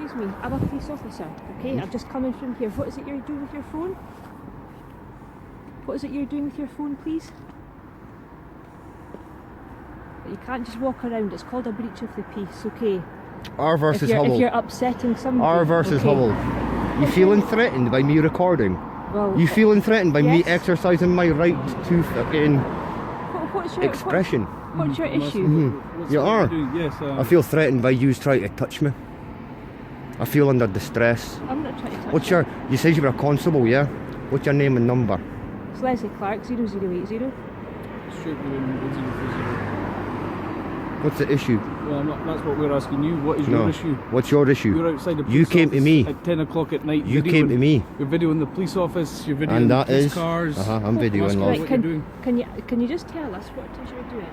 excuse me, I'm a police officer, okay? I'm just coming from here. What is it you're doing with your phone? What is it you're doing with your phone, please? But you can't just walk around. It's called a breach of the peace, okay? R versus Hubble. If you're upsetting somebody. R versus Hubble. You feeling threatened by me recording? Well, you feeling threatened by me yes. exercising my right to fucking expression? What's your issue? You are? Yes. I feel threatened by you trying to touch me. I feel under distress. I'm not trying to touch What's your... You said you were a constable, yeah? What's your name and number? It's Lesley Clark, 0080. What's the issue? Well, that's what we're asking you. What is your issue? What's your issue? You're outside the police You came to me. at 10 o'clock at night. You came to me. You're videoing the police office, you're videoing And the that police is... cars. I'm videoing Right, what you're doing. can you just tell us what it is you're doing?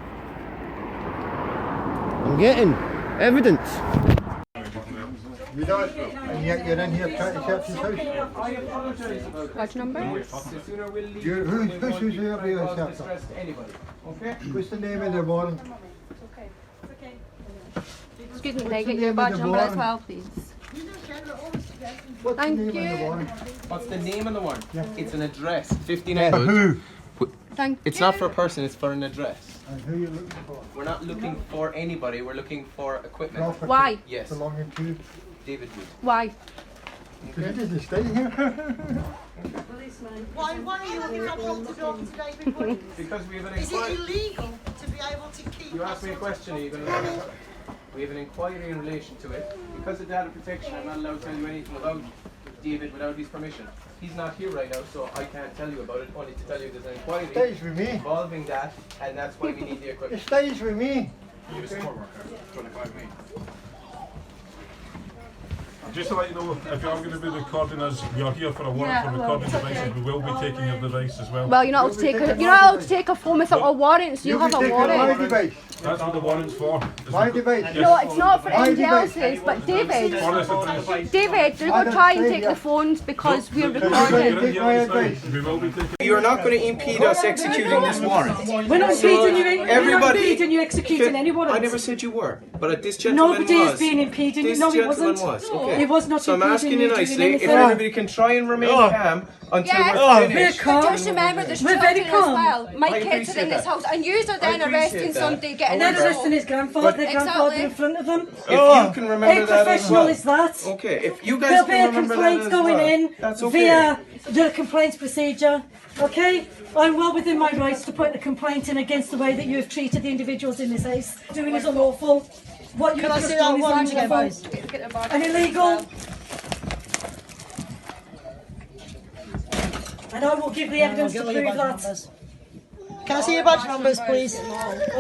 I'm getting evidence. You don't, and yet you're in here trying to search his house. What number? Whose are you searching? Okay? What's the name of the warrant? Excuse me, can I get your badge number as well, please? What's Thank the name of the you. warrant? What's the name of the one? Yeah. It's an address. 59. Who? Thank It's you. not for a person, it's for an address. And who you looking for? We're not looking for anybody, we're looking for equipment. Property Why? Yes, belonging to? David Wood. Why? Because he doesn't stay here. Why are you looking at property belonging to David Wood? Because we have an Is it inquiry. illegal to be able to keep... You asked me a question, are you going to let me? We have an inquiry in relation to it. Because of data protection, I'm not allowed to tell you anything about David without his permission. He's not here right now, so I can't tell you about it, only to tell you there's an inquiry Stays with me. involving that, and that's why we need the It equipment. stays with me. Just to let you know, if you are going to be recording us, we are here for a warrant for recording devices. We will be taking your device as well. Well, you're not allowed to take a, you're not allowed to take a phone without a warrant, so you have a my warrant. device. That's what the warrant's for. My device. No, it's not for My anybody device. else's, but David, For this address. David, do not try and take the phones because we're You're recording. take my advice. We will be taking. You're not going to impede us executing this warrant. We're not impeding you, Everybody, you executing any warrant. I never said you were, but this gentleman Nobody was. is being impeding. This No, he gentleman wasn't. was. Okay. He was not So I'm impeding asking you you doing nicely if anything. everybody can try and remain calm until Yes. we're We're finished. calm. Just remember there's We're children very as calm. well. My I kids are in appreciate this that. house, and you are then I appreciate arresting that. somebody, getting They're in arresting trouble. his grandfather, their grandfather in front of them. If you can remember How that as professional well. is that? Okay, if you There'll guys be a can remember that complaint as going well, in that's okay. via the complaints procedure. Okay? I'm well within my rights to put the complaint in against the way that you have treated the individuals in this house. Doing is unlawful. What you Can I have see just that done warrant is again, unlawful please? and illegal. And I will give the evidence to prove that. Can I see your badge numbers, please?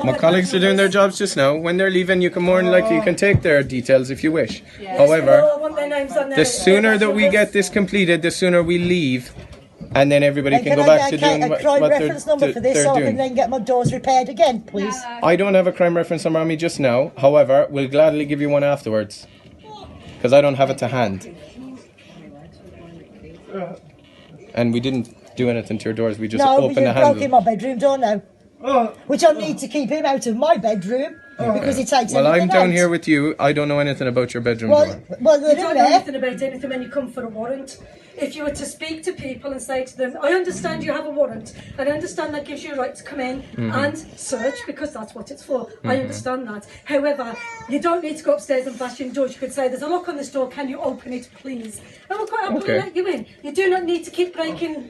My colleagues are doing their jobs just now. When they're leaving, you can more than likely you can take their details if you wish. However, I want their names on there. the sooner that we get this completed, the sooner we leave, and then everybody can go back to doing a what crime they're reference number for this so I can doing. then get my doors repaired again, please? I don't have a crime reference number on me just now. However, we'll gladly give you one afterwards, because I don't have it to hand. And we didn't do anything to your doors. We just No, opened but the you broke in handle. my bedroom door now. Which I need to keep him out of my bedroom because he takes Well, everything I'm down out. here with you. I don't know anything about your bedroom Well, door. they're You don't in know there. anything about anything when you come for a warrant. If you were to speak to people and say to them, I understand you have a warrant, and I understand that gives you a right to come in and search because that's what it's for. I understand that. However, you don't need to go upstairs and bash in doors. You could say, there's a lock on this door, can you open it, please? And we'll quite happily let you in. You do not need to keep breaking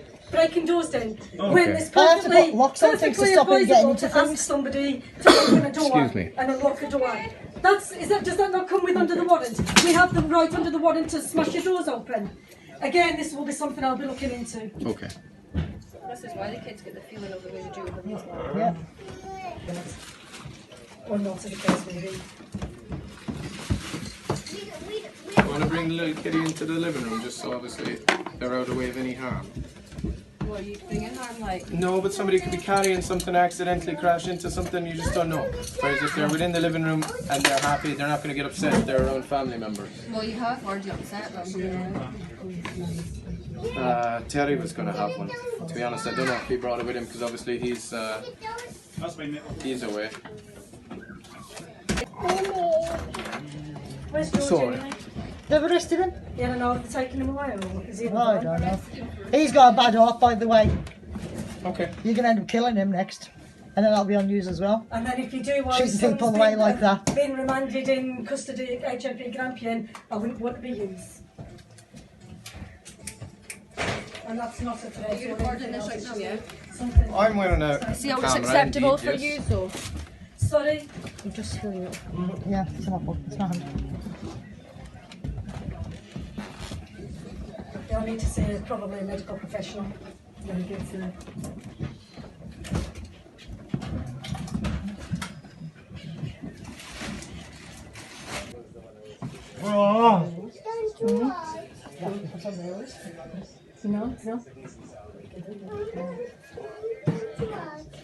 doors down. When it's I have to perfectly, put locks on things to perfectly stop him getting advisable into to ask things. somebody to open a door Excuse me. and unlock a door. Does that not come with under the warrant? We have them right under the warrant to smash your doors open. Again, this will be something I'll be looking into. Okay. This is why the kids get the feeling of the way they do with them as well. Yeah. Or not, as the case may be. I want to bring the little kitty into the living room just so obviously they're out of the way of any harm. What are you thinking? I'm like, No, but somebody could be carrying something, accidentally crash into something, you just don't know. Whereas if they're within the living room and they're happy, they're not going to get upset if they're around family members. well, you have already upset them. Terry was going to have one. To be honest, I don't know if he brought it with him because obviously he's away. Where's George So, anyway? They've arrested him? Yeah, I don't know, have they taken him away or is he in the I van? don't know. He's got a bad heart, by the way. Okay. You're going to end up killing him next. And then that'll be on news as well. And then if you do while Shooting his son's people away been, like that. been remanded in custody at HMP Grampian, I wouldn't want to be used. And that's not a today. You're recording this right now, yeah? I'm wearing a See how it's camera, acceptable indeed, for yes. you, though. Sorry. I'm just filling it up. Yeah, it's not good. It's not. You'll need to see probably a medical professional when you get to Oh. No.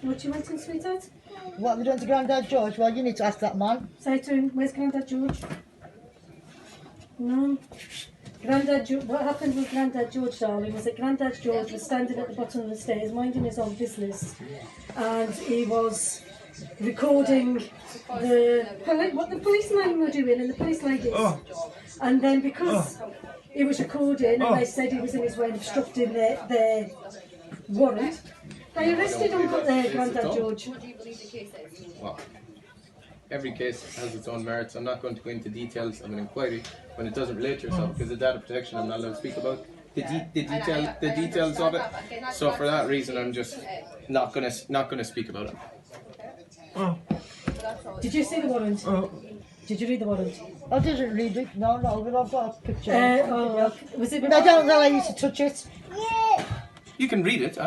What you wanting, sweetheart? What are we doing to Grandad George? Well, you need to ask that man. Say to him, where's Grandad George? No. Grandad George, what happened with Grandad George, darling, was that Grandad George was standing at the bottom of the stairs minding his own business, and he was recording what the policemen were doing and the police ladies. And then because he was recording and they said he was in his way of obstructing their warrant, they arrested Grandad George. What do you believe the case is? Well, every case has its own merits. I'm not going to go into details of an inquiry when it doesn't relate to yourself, because the data protection I'm not allowed to speak about the details of it. So for that reason, I'm just not gonna speak about it. Did you see the warrant? Did you read the warrant? I didn't read it. No, but I've got a picture. Was it? They don't allow you to touch it. You can read it,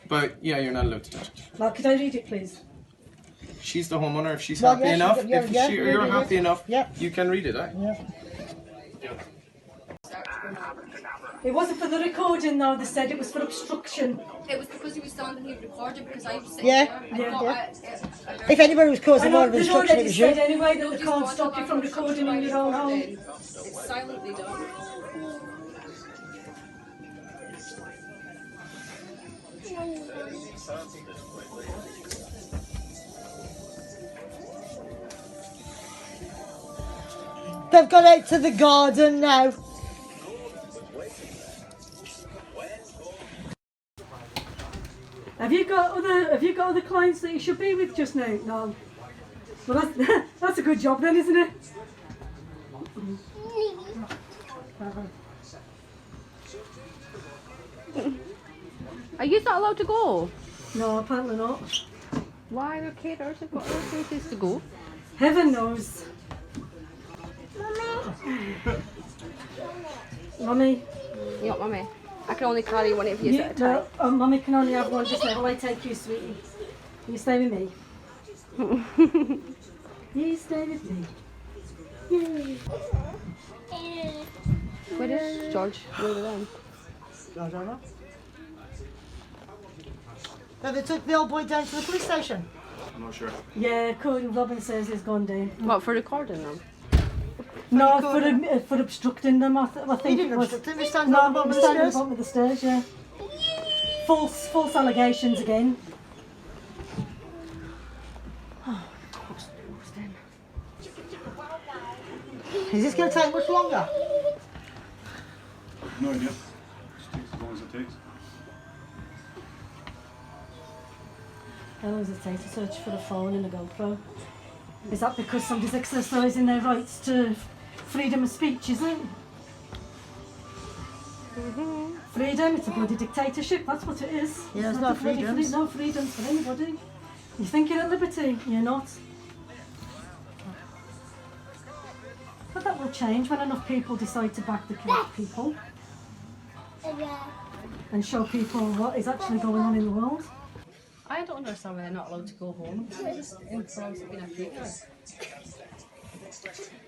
but yeah, you're not allowed to touch it. Well, could I read it, please? She's the homeowner. If she's Well, happy yes, enough, yeah, you're happy enough, yeah. you can read it, Yeah. It wasn't for the recording though, they said it was for obstruction. It was because he was standing here recording because I was sitting Yeah, there. yeah. If anybody was I causing more know of a they'd destruction, it already was you. said anyway that they can't stop you from recording in your own home. It's silently done. They've gone out to the garden now. Have you got other clients that you should be with just now? No. Well, that's a good job then, isn't it? Are you not allowed to go? No, apparently not. Why are caterers have got other places to go? Heaven knows. Mummy. Yeah, mummy. I can only carry one of you at a time. No, Mummy can only have one just now. Will I take you, sweetie? You stay with me. You stay with me. Yay. Where is George? Where are they? I don't know. No, they took the old boy down to the police station. I'm not sure. Yeah, Robin says he's gone down. What, for recording them? No, for obstructing them. I think He didn't it was. obstruct him, he was standing No, on the but bottom of the standing on the stairs. bottom of the stairs. Yeah. False allegations again. Is this going to take much longer? No idea. Just takes as long as it takes. How long does it take to search for a phone and a GoPro? Is that because somebody's exercising their rights to freedom of speech, is it? Freedom, it's a bloody dictatorship, that's what it is. Yeah, there's It's no not a bloody freedoms. no freedoms for anybody. You think you're at liberty, you're not. But that will change when enough people decide to back the correct people and show people what is actually going on in the world. I don't understand why they're not allowed to go home. They're just in France being a faker.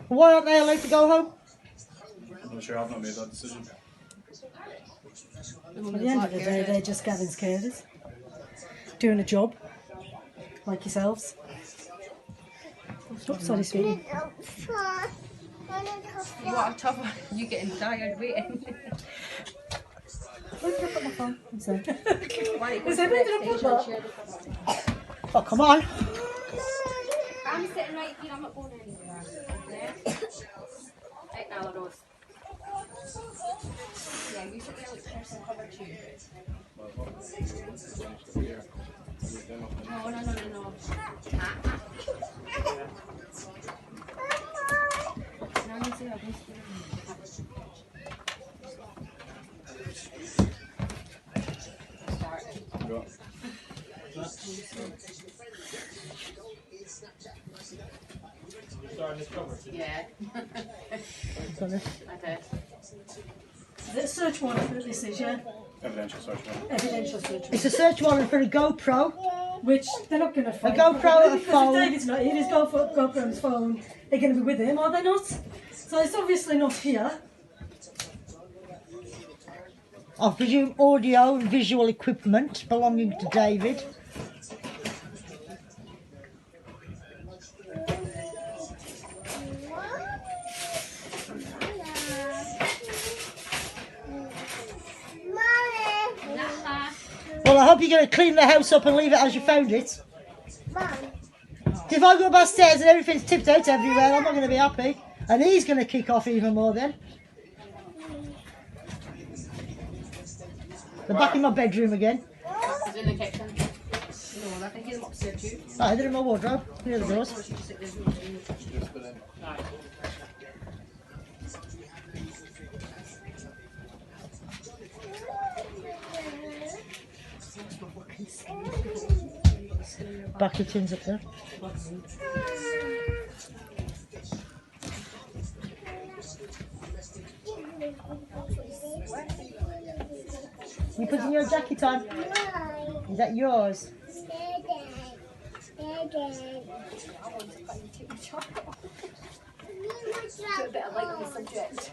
Why aren't they allowed to go home? I'm not sure, I've not made that decision. At the end of the day, they're just Gavin's carers, doing a job, like yourselves. Oops, sorry, sweetie. What a tough one. You getting tired waiting. Where did I put my phone? I'm sorry. Why Is everyone going to put that? share the phone? Oh, come on. I'm sitting right here, I'm not going anywhere. Yeah? Right now, Rose. Yeah, you sit there with person cover too. No. No, you see how this Yeah. Okay. Is it a search warrant for this is, yeah? Evidential search warrant. Evidential search warrant. It's a search warrant for a GoPro. Which they're not going to find. GoPro, a because phone. if David's not here, his GoPro's phone, they're going to be with him, are they not? So it's obviously not here. I presume audio and visual equipment belonging to David. Well, I hope you're going to clean the house up and leave it as you found it. If I go upstairs and everything's tipped out everywhere, I'm not going to be happy. And he's going to kick off even more then. They're back in my bedroom again. He's in the kitchen. No, I think he's upstairs too. Oh, they're in my wardrobe, near the doors. Bucket tins up there. You putting your jacket on? Is that yours?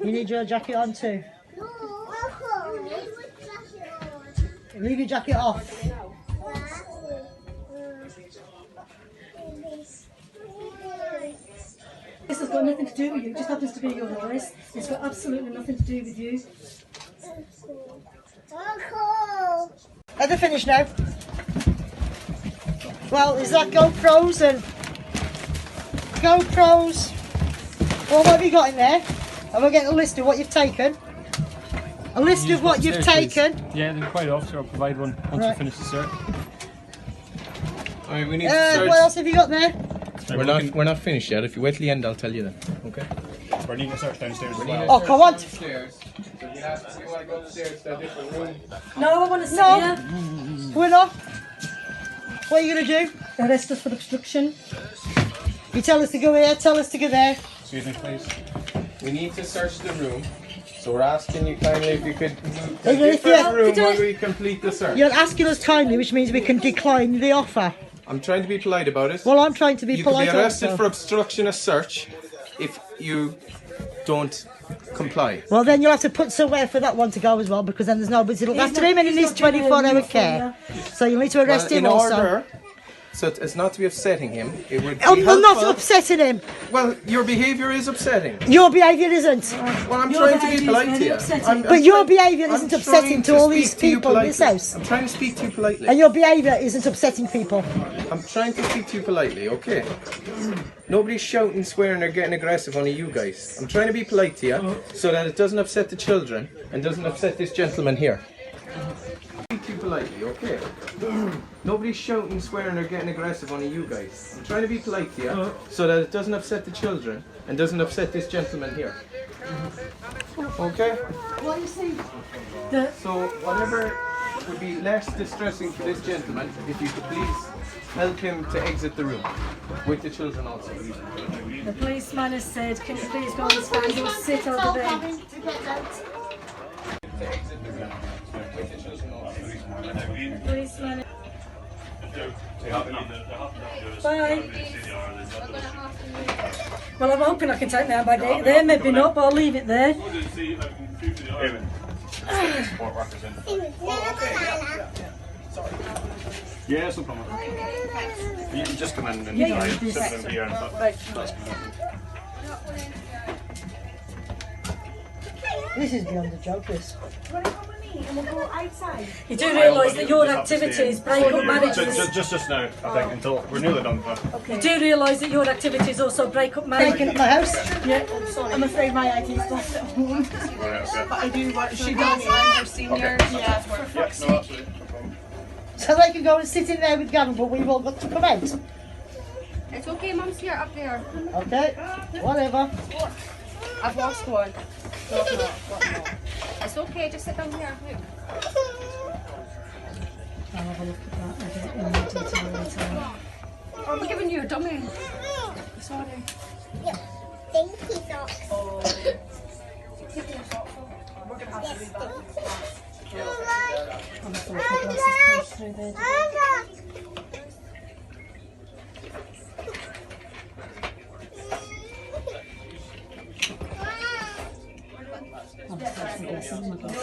You need your jacket on too. Leave your jacket off. This has got nothing to do with you. It just happens to be your voice. It's got absolutely nothing to do with you. Are they finished now? Well, is that GoPros and GoPros? Well, what have you got in there? Have I getting a list of what you've taken? A list of what you've taken? Yeah, the inquiry officer will provide one once you finish the search. Alright, we need to search. What else have you got there? We're not finished yet. If you wait till the end, I'll tell you then. Okay. We're needing a search downstairs as well. Oh, come on. Downstairs. So if you want to go upstairs to a different room. No, I want to see you. We're not. What are you going to do? Arrest us for obstruction. You tell us to go here, tell us to go there. Excuse me, please. We need to search the room. So we're asking you kindly if you could move to a Even if different you- room while we complete the search. You're asking us kindly, which means we can decline the offer. I'm trying to be polite about it. Well, I'm trying to be You can polite be arrested also. for obstruction of search if you don't comply. Well, then you'll have to put somewhere for that one to go as well, because then there's nobody to look after him and he needs 24-hour care. So you'll need to arrest him in also. order, so it's not to be upsetting him, it would be I'm not helpful- upsetting him. Well, your behaviour is upsetting. Your behaviour isn't. Well, I'm Your trying to be behaviour is polite very to you. upsetting. But your trying- behaviour I'm isn't upsetting trying to all these speak to you people in this politely. house. I'm trying to speak to you politely. And your behaviour isn't upsetting people. I'm trying to speak to you politely, okay? Nobody's shouting, swearing, or getting aggressive on you guys. I'm trying to be polite to you so that it doesn't upset the children and doesn't upset this gentleman here. Speak to you politely, okay? Nobody's shouting, swearing, or getting aggressive on you guys. I'm trying to be polite to you so that it doesn't upset the children and doesn't upset this gentleman here. Okay? Well, you see, So whatever would be less distressing for this gentleman, if you could please help him to exit the room with the children also. the policeman has said, can you please go and stand or sit over there? To exit the room with the children also. Policeman. Bye. Well, I'm hoping I can take my bag there, maybe not, but I'll leave it there. Yeah, that's no problem. You can just come in and Yeah, sit yeah. down here and that's This is beyond a joke, this. and we'll go outside. You do realise that your activities break up marriages. Just now, I think, until we're nearly done. You do realise that your activities also break up marriages. Breaking up my house. Yeah, I'm afraid my IT's left at home. But I do work. She does. I'm her senior. Yeah, for fuck's sake. So they can go and sit in there with Gavin, but we've all got to come out. It's okay, Mum's here, up there. Okay, whatever. I've lost one. No, no. It's okay, just sit down here. Look. I'll have a look at that in more detail later. I'm giving you a dummy. Sorry. Yeah. Thank you, socks. Oh. We're going to have to do that. I'm just going to put glasses pushed through there.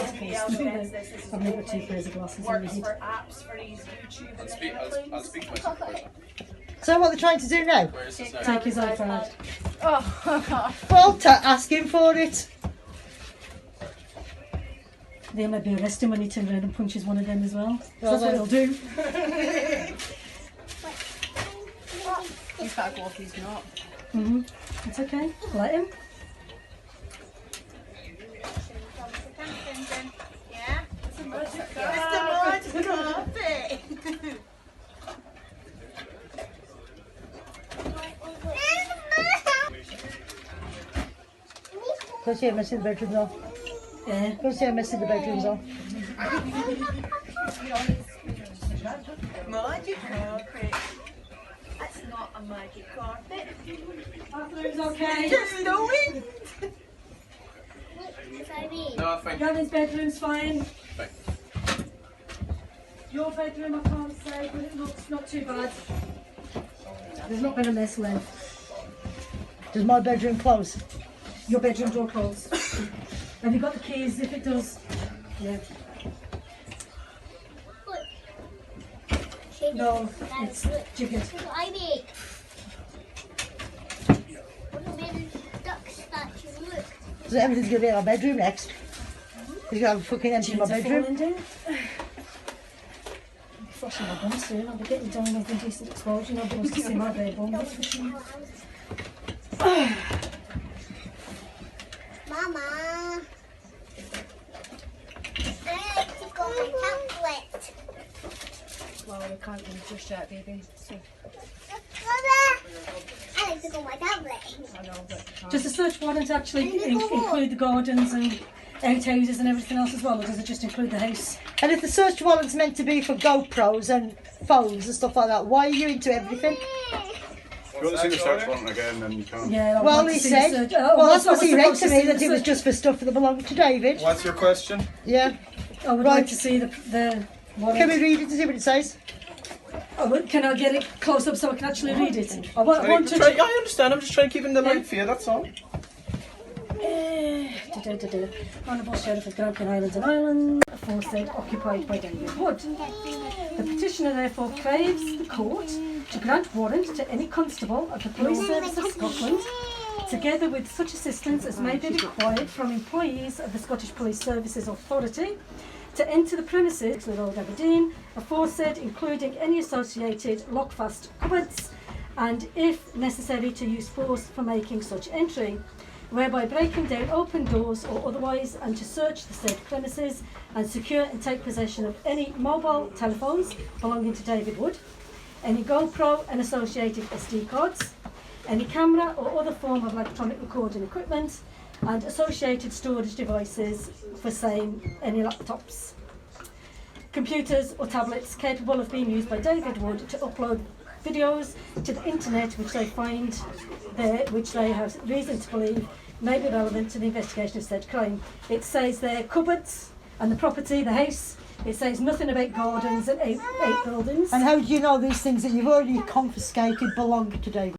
I've never got 2 pairs of glasses in my head. For apps, for these YouTube and I'll speak to my supervisor. So what they're trying to do now? Where is this now? Take his iPad. Oh, Well, ask him for it. They might be arresting when he turns around and punches one of them as well. That's what he'll do. he's got to go off, he's not. It's okay. Let him. yeah? It's a magic carpet. Go see him, I see the bedrooms off. Yeah. Go see him, I see the bedrooms off. Magic carpet. That's not a magic carpet. Bathroom's okay. Just snowing. No, fine. Gavin's bedroom's fine. Fine. Your bedroom, I can't say, but it looks not too bad. There's not been a mess left. Does my bedroom close? Your bedroom door closed. Have you got the keys if it does? Yeah. No, it's jiggered. I make. Duck statue, look. So everything's going to be in our bedroom next. He's going to have fucking empty my bedroom. I'm flashing my bum soon. I'll be getting down with indecent exposure. Nobody wants to see my bare bum. That's for sure. Mama. I like to go on my tablet. Well, we can't leave just yet, baby. So, Mama. I like to go on my tablet. I know, but we can't. Does the search warrant actually include the gardens and outhouses and everything else as well, or does it just include the house? And if the search warrant's meant to be for GoPros and phones and stuff like that, why are you into everything? If you want to see the search warrant again, then you can. Yeah, I'd Well, like he to see said, the search. well, that's what he read supposed to me, see that the it was search- just for stuff that belonged to David. What's your question? Yeah. I would Right. like to see the warrant. Can we read it to see what it says? Oh, but can I get it close up so I can actually read it? I want I to. understand, I'm just trying to keep in the light for you, that's all. Honourable Sheriff of Grampian Islands and Ireland, aforesaid occupied by David Wood. The petitioner therefore craves the court to grant warrant to any constable of the Police Service of Scotland, together with such assistance as may be required from employees of the Scottish Police Services Authority, to enter the premises with Old Aberdeen, aforesaid including any associated lockfast cupboards, and if necessary to use force for making such entry, whereby breaking down open doors or otherwise, and to search the said premises and secure and take possession of any mobile telephones belonging to David Wood, any GoPro and associated SD cards, any camera or other form of electronic recording equipment, and associated storage devices for same, any laptops, computers or tablets capable of being used by David Wood to upload videos to the internet which they find there, which they have reason to believe may be relevant to the investigation of said crime. It says their cupboards and the property, the house. It says nothing about gardens and eight buildings. And how do you know these things that you've already confiscated belong to David?